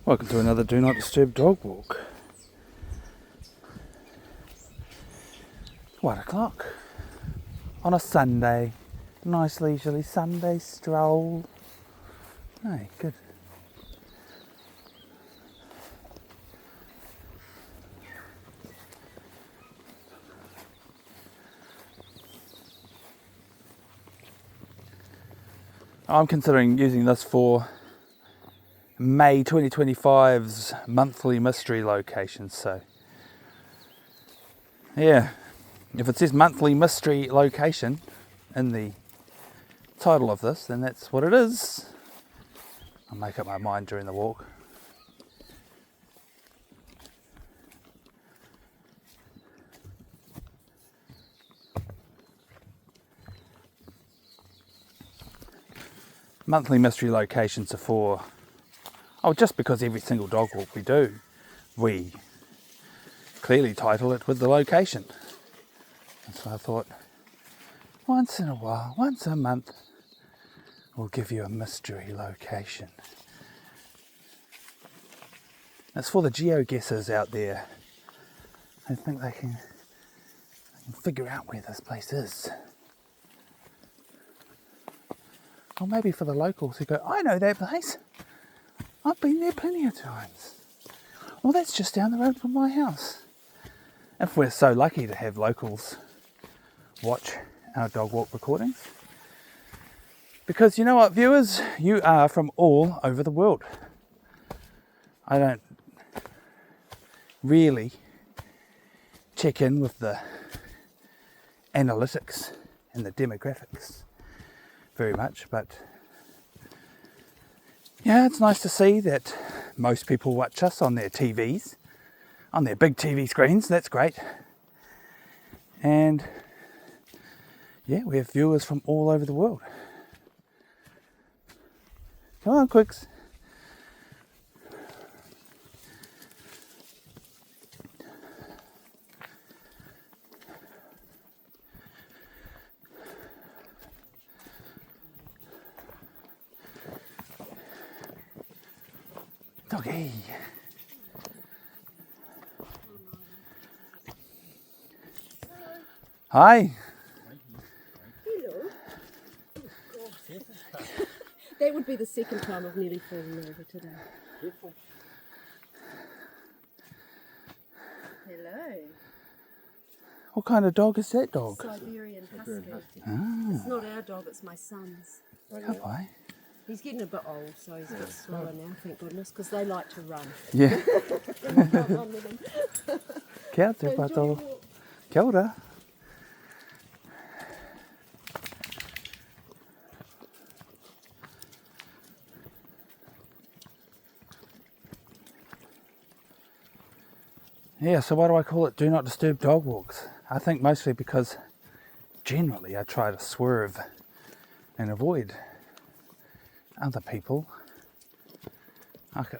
Welcome to another Do Not Disturb dog walk. 1 o'clock on a Sunday. Nice leisurely Sunday stroll. Hey, good. I'm considering using this for May 2025's monthly mystery locations. So, yeah, if it says monthly mystery location in the title of this, then that's what it is. I'll make up my mind during the walk. Monthly mystery locations are for, just because every single dog walk we do, we clearly title it with the location. And so I thought, once in a while, once a month, we'll give you a mystery location. It's for the geoguessers out there who think they can figure out where this place is. Or maybe for the locals who go, I know that place. I've been there plenty of times. Well, that's just down the road from my house. If we're so lucky to have locals watch our dog walk recordings. Because you know what, viewers? You are from all over the world. I don't really check in with the analytics and the demographics very much, but yeah, it's nice to see that most people watch us on their TVs, on their big TV screens. That's great. And yeah, we have viewers from all over the world. Come on, Quicks. Doggy. Hi. Hello. That would be the second time I've nearly fallen over today. Hello. What kind of dog is that dog? Siberian Husky. It's not our dog, it's my son's. Have I? He's getting a bit old, so he's a bit slower now, thank goodness, because they like to run. Yeah. Can't run with them. Kia te pato. Kia ora. Yeah, so why do I call it Do Not Disturb dog walks? I think mostly because generally I try to swerve and avoid other people.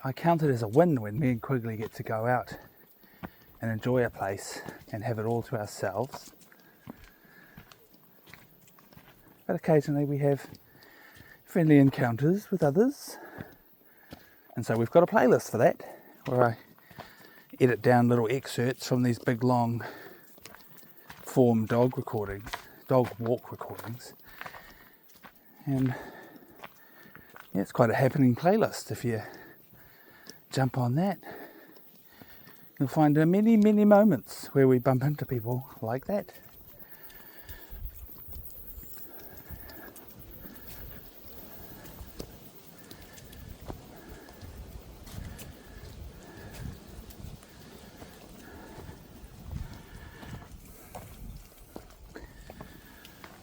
I count it as a win when me and Quigley get to go out and enjoy a place and have it all to ourselves. But occasionally we have friendly encounters with others. And so we've got a playlist for that, where I edit down little excerpts from these big long form dog walk recordings. And yeah, it's quite a happening playlist. If you jump on that, you'll find many, many moments where we bump into people like that.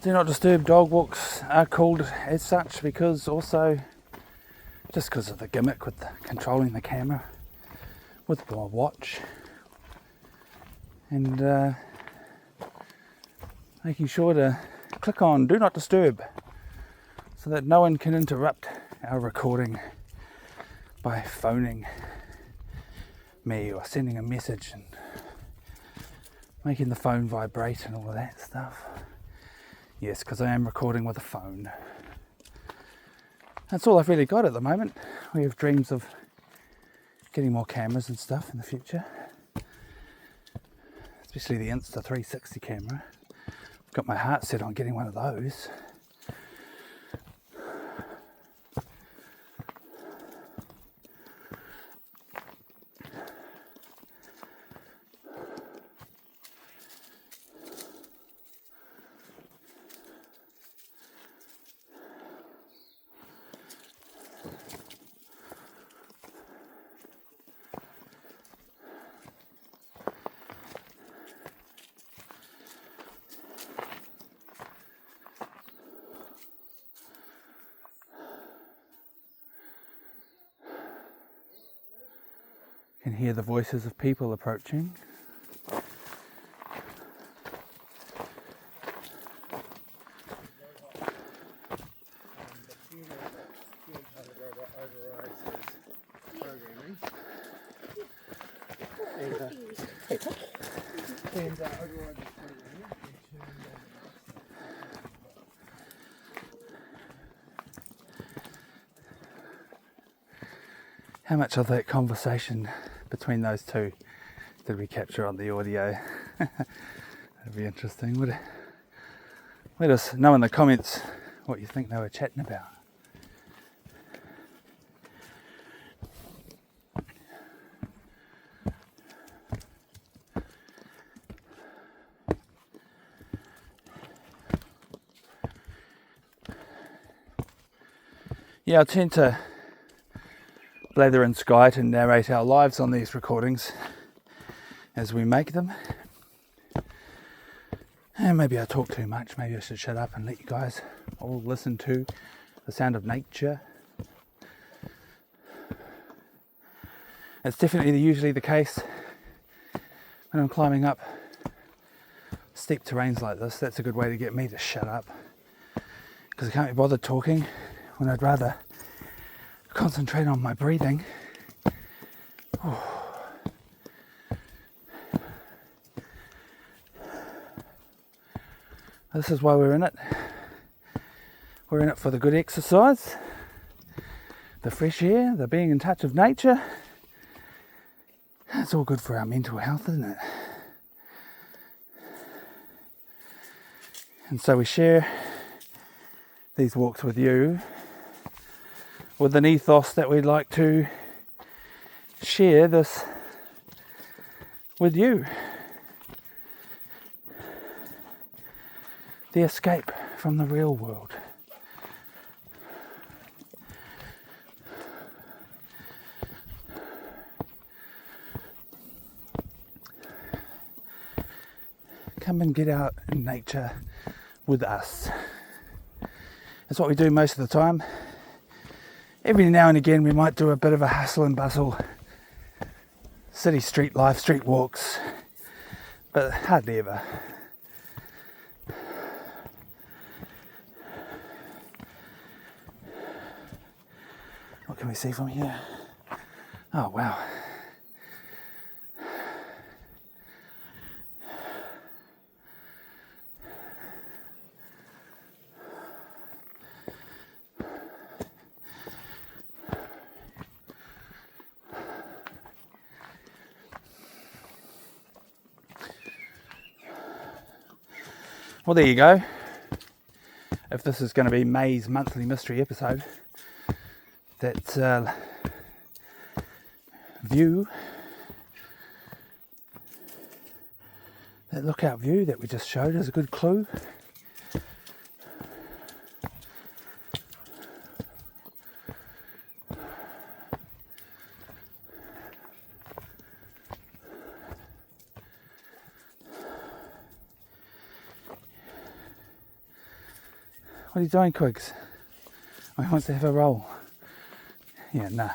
Do Not Disturb dog walks are called as such because also just because of the gimmick with controlling the camera with my watch and making sure to click on Do Not Disturb so that no one can interrupt our recording by phoning me or sending a message and making the phone vibrate and all of that stuff. Yes, because I am recording with a phone. That's all I've really got at the moment. We have dreams of getting more cameras and stuff in the future, especially the Insta 360 camera. I've got my heart set on getting one of those. Can hear the voices of people approaching. How much of that conversation between those two did we capture on the audio? That'd be interesting, would it? Let us know in the comments what you think they were chatting about. Yeah, I tend to blather and skite and narrate our lives on these recordings as we make them. And maybe I talk too much. Maybe I should shut up and let you guys all listen to the sound of nature. It's definitely usually the case when I'm climbing up steep terrains like this. That's a good way to get me to shut up, because I can't be bothered talking when I'd rather concentrate on my breathing. This is why we're in it. We're in it for the good exercise, the fresh air, the being in touch with nature. It's all good for our mental health, isn't it? And so we share these walks with you with an ethos that we'd like to share this with you. The escape from the real world. Come and get out in nature with us. That's what we do most of the time. Every now and again we might do a bit of a hustle and bustle, city street life, street walks, but hardly ever. What can we see from here? Oh wow. Well, there you go. If this is going to be May's monthly mystery episode, that view, that lookout view that we just showed is a good clue. What are you doing, Quigs? Oh, he wants to have a roll. Yeah, nah.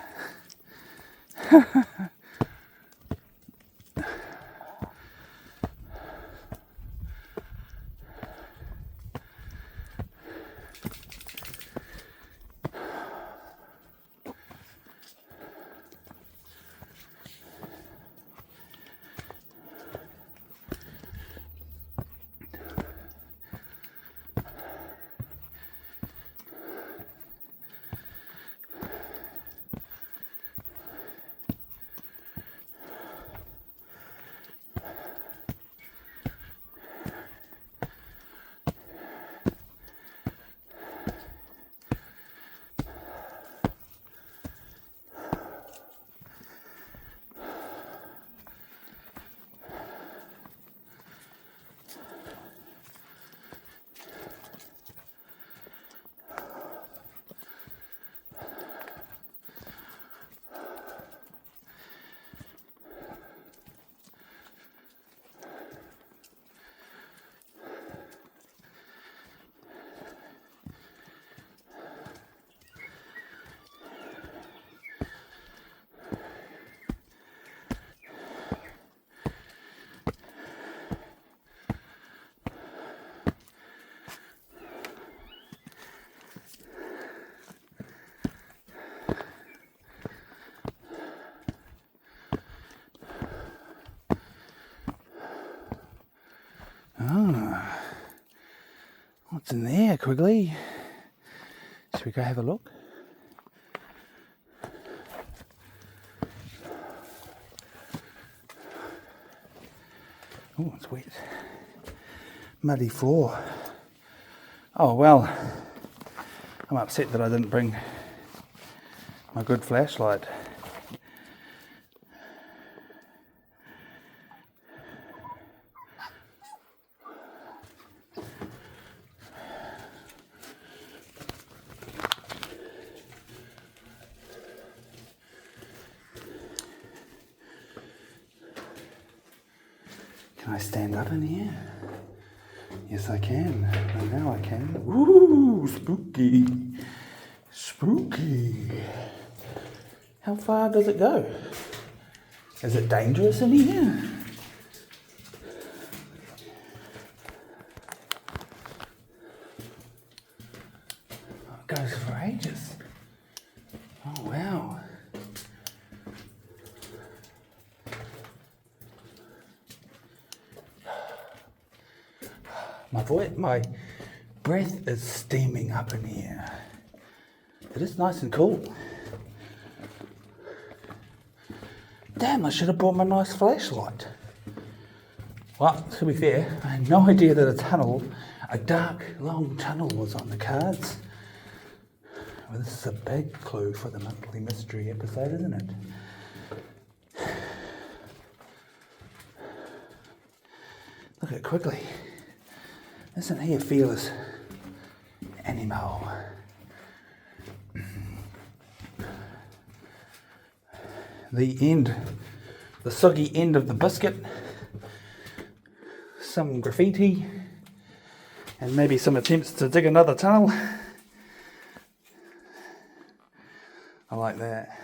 Yeah, Quigley. Should we go have a look? Oh, it's wet. Muddy floor. Oh well, I'm upset that I didn't bring my good flashlight. Can I stand up in here? Yes, I can. Oh, now I can. Ooh, spooky. Spooky. How far does it go? Is it dangerous in here? Oh, it goes for ages. Oh, wow. My breath is steaming up in here. It is nice and cool. Damn, I should have brought my nice flashlight. Well, to be fair, I had no idea that a dark, long tunnel was on the cards. Well, this is a big clue for the monthly mystery episode, isn't it? Look at Quigley. Isn't he a fearless animal? The soggy end of the biscuit, some graffiti, and maybe some attempts to dig another tunnel. I like that.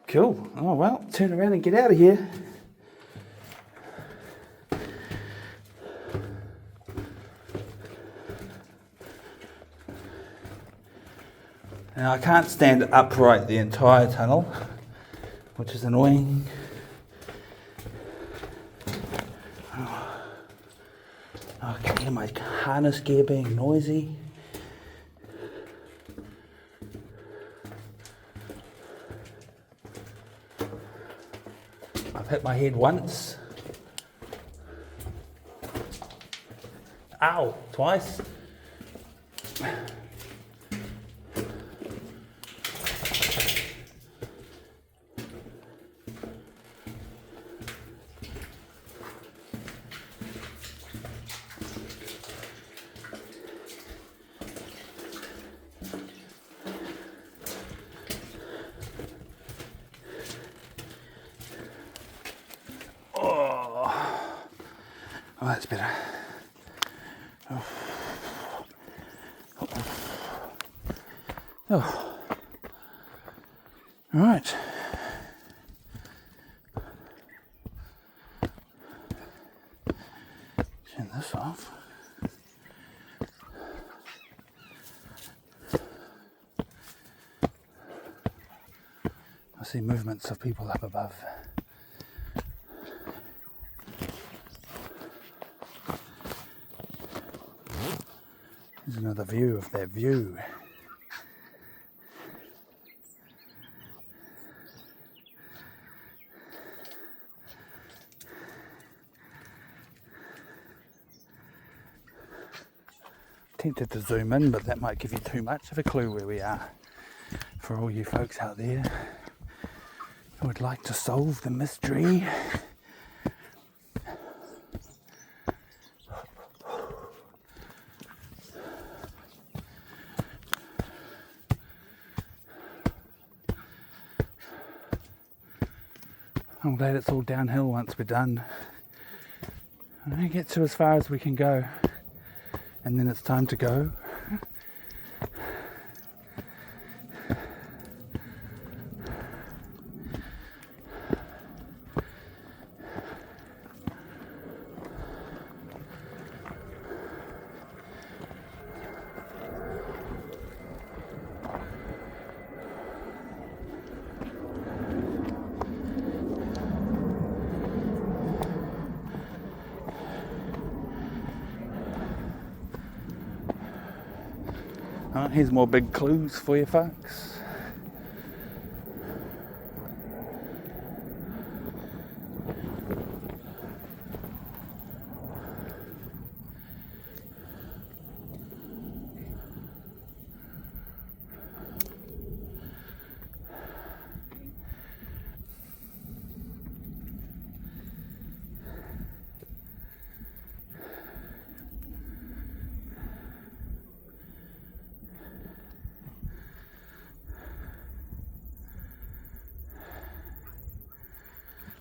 Cool. Oh well, turn around and get out of here. Now I can't stand upright the entire tunnel, which is annoying. I can hear my harness gear being noisy. I've hit my head once. Ow, twice. Oh, that's better. Oh. Oh. All right. Turn this off. I see movements of people up above. Here's another view of that view. Tempted to zoom in, but that might give you too much of a clue where we are. For all you folks out there who would like to solve the mystery. I'm glad it's all downhill once we're done. We get to as far as we can go, and then it's time to go. Here's more big clues for you folks.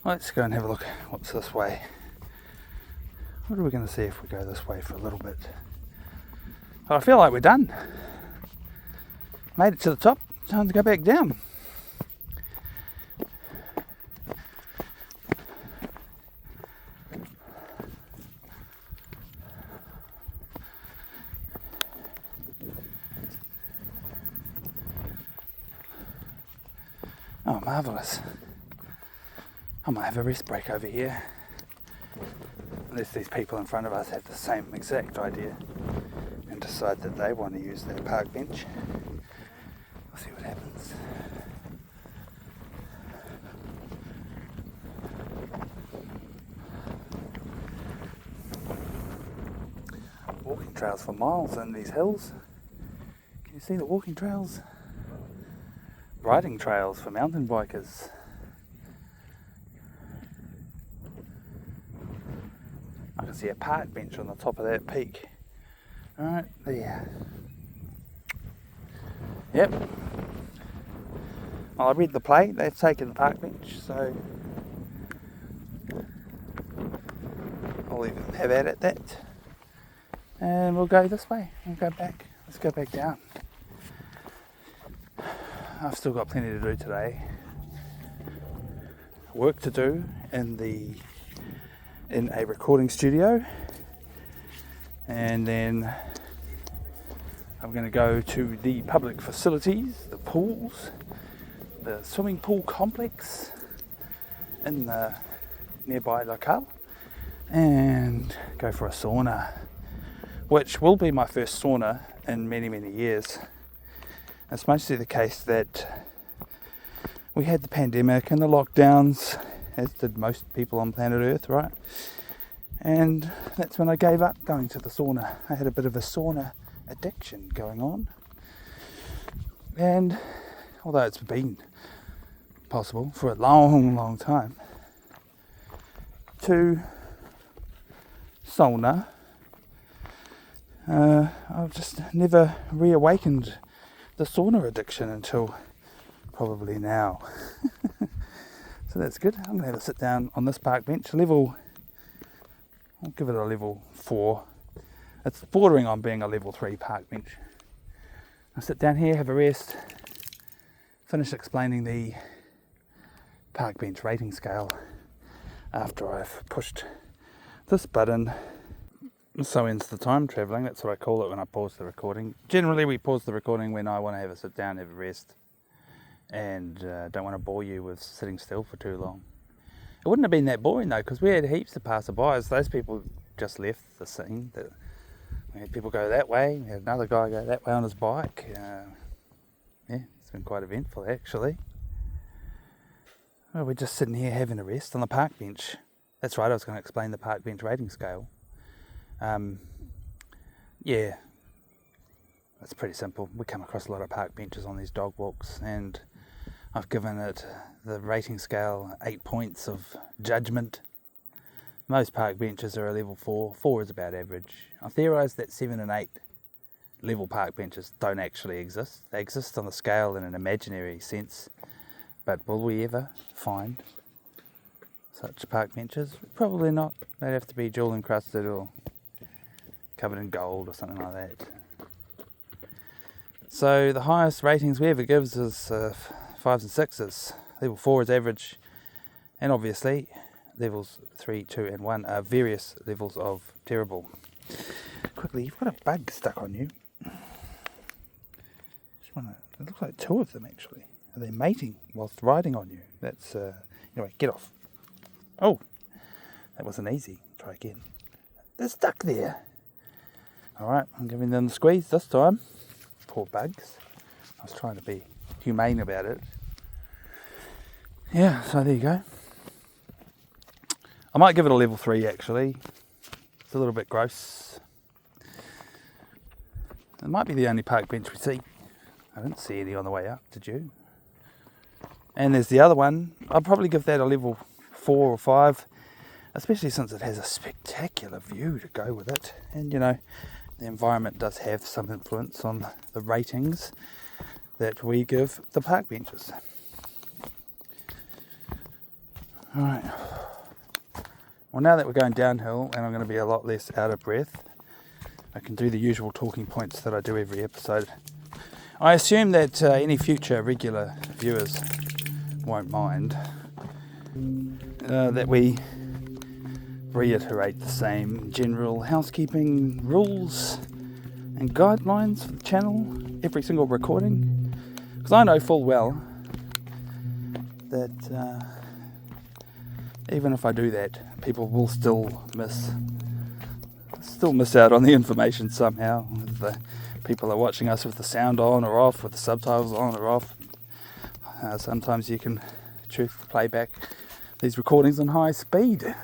Let's go and have a look what's this way. What are we going to see if we go this way for a little bit? But I feel like we're done. Made it to the top, time to go back down. Oh, marvellous. I might have a rest break over here. Unless these people in front of us have the same exact idea and decide that they want to use their park bench. We'll see what happens. Walking trails for miles in these hills. Can you see the walking trails? Riding trails for mountain bikers. I can see a park bench on the top of that peak. Right there. Yep. Well, I read the plate, they've taken the park bench, so I'll even have at that. And we'll go this way. We'll go back. Let's go back down. I've still got plenty to do today. Work to do in a recording studio, and then I'm going to go to the public facilities, the pools, the swimming pool complex in the nearby locale, and go for a sauna, which will be my first sauna in many, many years. It's mostly the case that we had the pandemic and the lockdowns, as did most people on planet Earth, right? And that's when I gave up going to the sauna. I had a bit of a sauna addiction going on. And although it's been possible for a long, long time, to sauna, I've just never reawakened the sauna addiction until probably now. So that's good. I'm going to have a sit down on this park bench. I'll give it a level 4. It's bordering on being a level 3 park bench. I'll sit down here, have a rest, finish explaining the park bench rating scale after I've pushed this button. So ends the time travelling. That's what I call it when I pause the recording. Generally we pause the recording when I want to have a sit down, have a rest, and don't want to bore you with sitting still for too long. It wouldn't have been that boring though, because we had heaps of passerbys. Those people just left the scene. We had people go that way, we had another guy go that way on his bike. Yeah, it's been quite eventful actually. Well, we're just sitting here having a rest on the park bench. That's right, I was going to explain the park bench rating scale. Yeah, it's pretty simple. We come across a lot of park benches on these dog walks, and I've given it the rating scale 8 points of judgment. Most park benches are a level 4. 4 is about average. I theorise that 7 and 8 level park benches don't actually exist. They exist on the scale in an imaginary sense, but will we ever find such park benches? Probably not. They'd have to be jewel encrusted or covered in gold or something like that. So the highest ratings we ever give is 5s and 6s. Level 4 is average, and obviously levels 3, 2 and 1 are various levels of terrible. Quigley, you've got a bug stuck on you. It looks like 2 of them actually. Are they mating whilst riding on you? That's anyway, get off. Oh, that wasn't easy. Try again. They're stuck there. Alright, I'm giving them the squeeze this time. poor bugs. I was trying to be humane about it. Yeah, so there you go. I might give it a level 3 actually. It's a little bit gross. It might be the only park bench we see. I didn't see any on the way up, did you? And there's the other one. I'll probably give that a level 4 or 5, especially since it has a spectacular view to go with it. And you know, the environment does have some influence on the ratings that we give the park benches. Alright. Well, now that we're going downhill and I'm going to be a lot less out of breath, I can do the usual talking points that I do every episode. I assume that any future regular viewers won't mind that we reiterate the same general housekeeping rules and guidelines for the channel every single recording, because I know full well that even if I do that, people will still miss out on the information somehow. The people are watching us with the sound on or off, with the subtitles on or off. Sometimes you can choose to play back these recordings on high speed.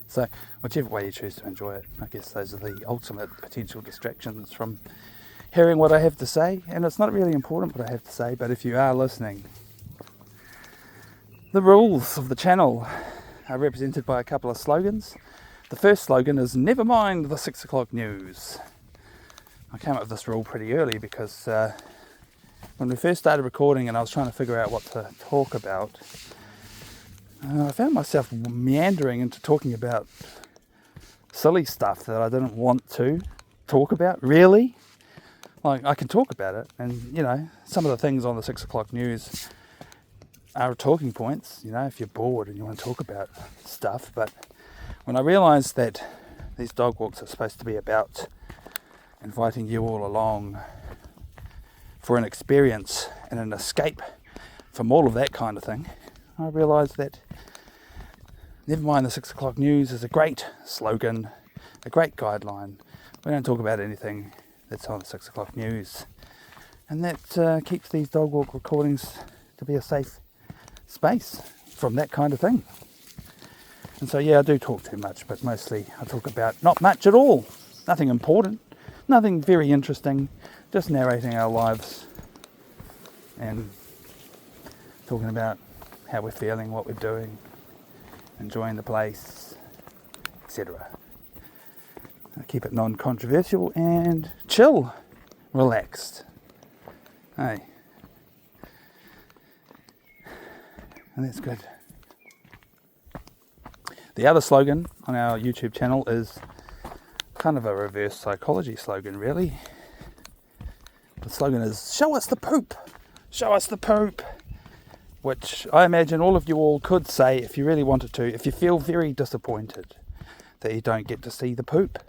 So whichever way you choose to enjoy it, I guess those are the ultimate potential distractions from hearing what I have to say. And it's not really important what I have to say, but if you are listening, the rules of the channel are represented by a couple of slogans. The first slogan is never mind the 6 o'clock news. I came up with this rule pretty early because when we first started recording and I was trying to figure out what to talk about, I found myself meandering into talking about silly stuff that I didn't want to talk about, really. Like, I can talk about it, and, you know, some of the things on the 6 o'clock news are talking points, you know, if you're bored and you want to talk about stuff. But when I realised that these dog walks are supposed to be about inviting you all along for an experience and an escape from all of that kind of thing, I realised that never mind the 6 o'clock news is a great slogan, a great guideline. We don't talk about anything that's on the 6 o'clock news. And that keeps these dog walk recordings to be a safe space from that kind of thing. And so, yeah, I do talk too much, but mostly I talk about not much at all. Nothing important, nothing very interesting, just narrating our lives and talking about how we're feeling, what we're doing, enjoying the place, etc. I keep it non-controversial and chill, relaxed. Hey. And that's good. The other slogan on our YouTube channel is kind of a reverse psychology slogan, really. The slogan is, show us the poop, show us the poop. Which I imagine all of you all could say if you really wanted to, if you feel very disappointed that you don't get to see the poop.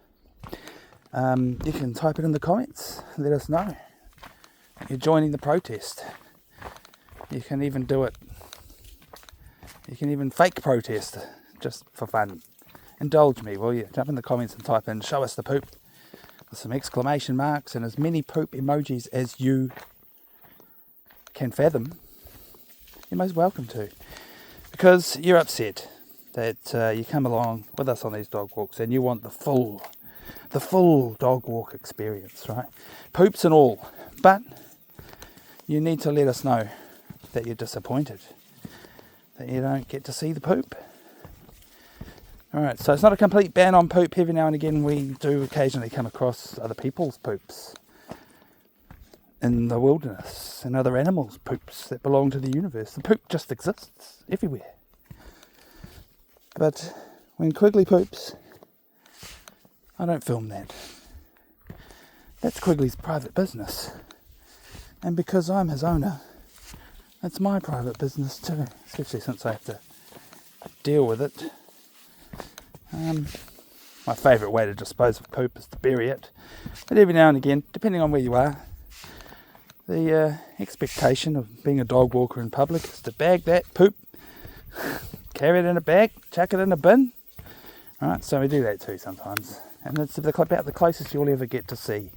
You can type it in the comments, let us know. You're joining the protest. You can even do it. You can even fake protest just for fun. Indulge me, will you? Jump in the comments and type in, show us the poop, with some exclamation marks and as many poop emojis as you can fathom. You're most welcome to, because you're upset that you come along with us on these dog walks and you want the full dog walk experience, right? Poops and all, but you need to let us know that you're disappointed that you don't get to see the poop. Alright, so it's not a complete ban on poop. Every now and again we do occasionally come across other people's poops in the wilderness, and other animals' poops that belong to the universe. The poop just exists everywhere. But when Quigley poops, I don't film that. That's Quigley's private business. And because I'm his owner, it's my private business too, especially since I have to deal with it. My favourite way to dispose of poop is to bury it. But every now and again, depending on where you are, the expectation of being a dog walker in public is to bag that poop, carry it in a bag, chuck it in a bin. Alright, so we do that too sometimes. And it's about the closest you'll ever get to see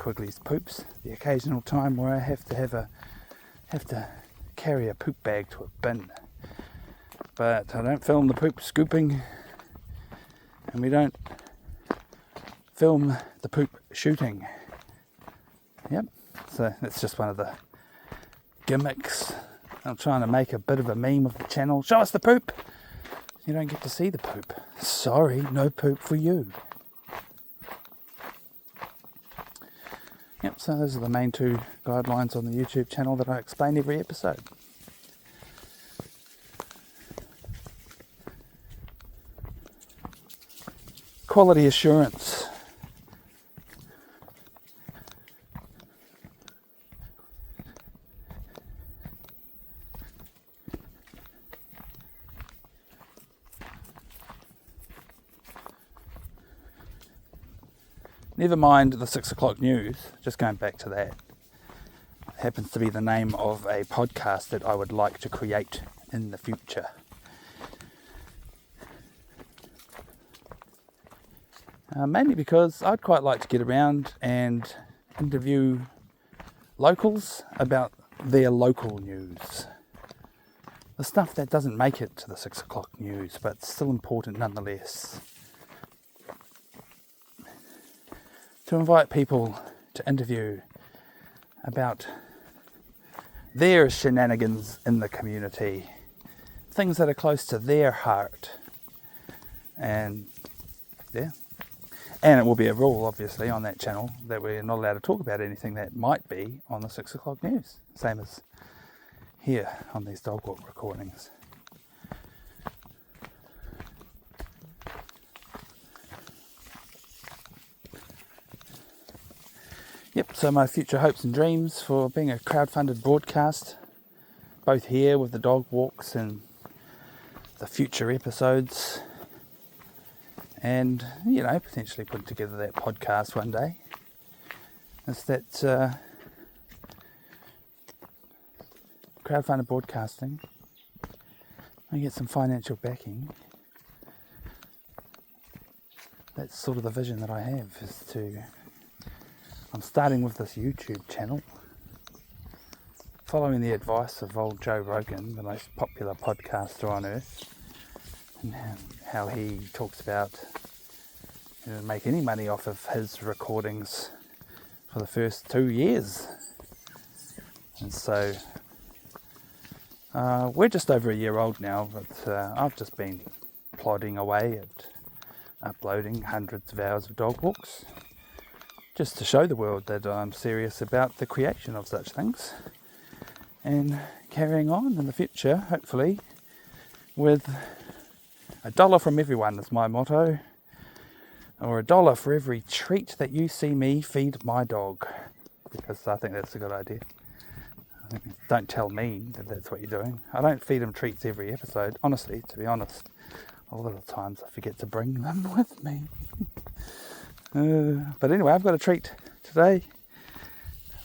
Quigley's poops. The occasional time where I have to carry a poop bag to a bin. But I don't film the poop scooping, and we don't film the poop shooting. Yep, so that's just one of the gimmicks. I'm trying to make a bit of a meme of the channel. Show us the poop! You don't get to see the poop. Sorry, no poop for you. Yep, so those are the main two guidelines on the YouTube channel that I explain every episode. Quality assurance. Never mind the 6 o'clock news, just going back to that. It happens to be the name of a podcast that I would like to create in the future. Mainly because I'd quite like to get around and interview locals about their local news. The stuff that doesn't make it to the 6 o'clock news, but still important nonetheless. To invite people to interview about their shenanigans in the community, things that are close to their heart, and yeah. And it will be a rule, obviously, on that channel that we're not allowed to talk about anything that might be on the 6 o'clock news, same as here on these dog walk recordings. Yep, so my future hopes and dreams for being a crowd-funded broadcast, both here with the dog walks and the future episodes, and, you know, potentially put together that podcast one day, is that crowd-funded broadcasting, I get some financial backing. That's sort of the vision that I have, is to... I'm starting with this YouTube channel, following the advice of old Joe Rogan, the most popular podcaster on earth, and how he talks about he didn't make any money off of his recordings for the first 2 years. And so we're just over a year old now, but I've just been plodding away at uploading hundreds of hours of dog walks, just to show the world that I'm serious about the creation of such things, and carrying on in the future, hopefully, with $1 from everyone is my motto, or $1 for every treat that you see me feed my dog, because I think that's a good idea. Don't tell me that that's what you're doing. I don't feed him treats every episode, honestly, to be honest. A lot of the times I forget to bring them with me. But anyway, I've got a treat today.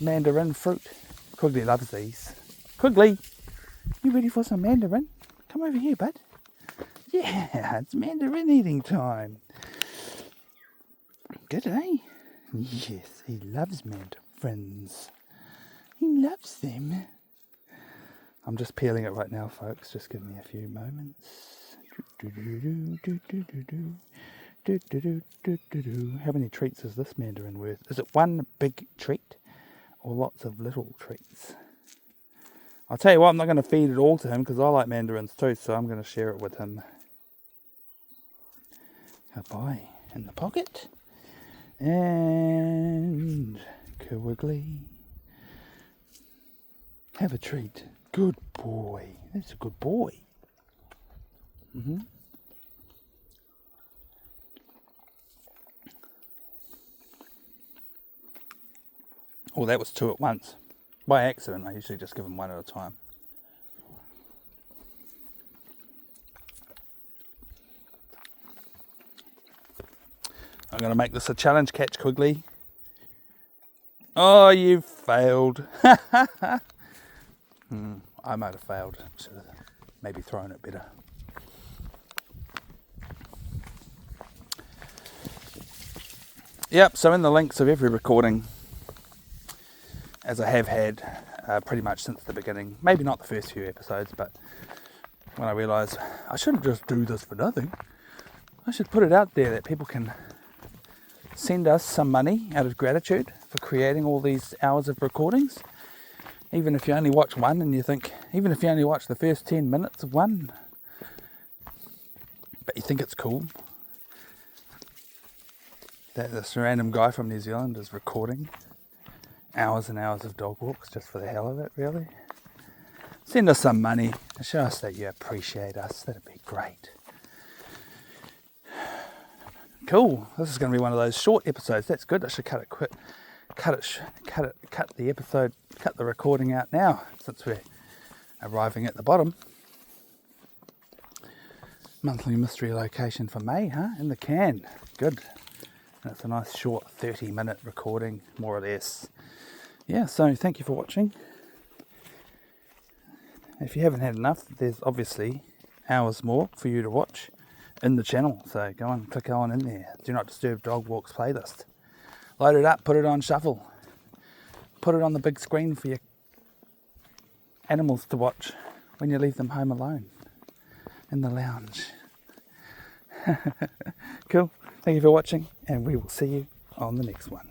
Mandarin fruit. Quigley loves these. Quigley, you ready for some mandarin? Come over here, bud. Yeah, it's mandarin eating time. Good, eh? Yes, he loves mandarins. He loves them. I'm just peeling it right now, folks. Just give me a few moments. How many treats is this mandarin worth? Is it one big treat or lots of little treats? I'll tell you what, I'm not going to feed it all to him because I like mandarins too, so I'm going to share it with him. Goodbye. In the pocket. And Quigley. Have a treat. Good boy. That's a good boy. Mm-hmm. Oh, that was 2 at once. By accident, I usually just give them 1 at a time. I'm going to make this a challenge catch, Quigley. Oh, you failed. I might have failed. Should have maybe thrown it better. Yep, so in the links of every recording, as I have had pretty much since the beginning. Maybe not the first few episodes, but when I realised I shouldn't just do this for nothing. I should put it out there that people can send us some money out of gratitude for creating all these hours of recordings. Even if you only watch one and you think, even if you only watch the first 10 minutes of one, but you think it's cool that this random guy from New Zealand is recording hours and hours of dog walks just for the hell of it, really. Send us some money and show us that you appreciate us. That'd be great. Cool. This is going to be one of those short episodes. That's good. I should cut the recording out now, since we're arriving at the bottom. Monthly mystery location for May, huh? In the can. Good. And it's a nice short 30-minute recording, more or less. Yeah, so thank you for watching. If you haven't had enough, there's obviously hours more for you to watch in the channel, so go on, click on in there. Do Not Disturb Dog Walks playlist. Load it up, put it on shuffle, put it on the big screen for your animals to watch when you leave them home alone in the lounge. Cool, thank you for watching, and we will see you on the next one.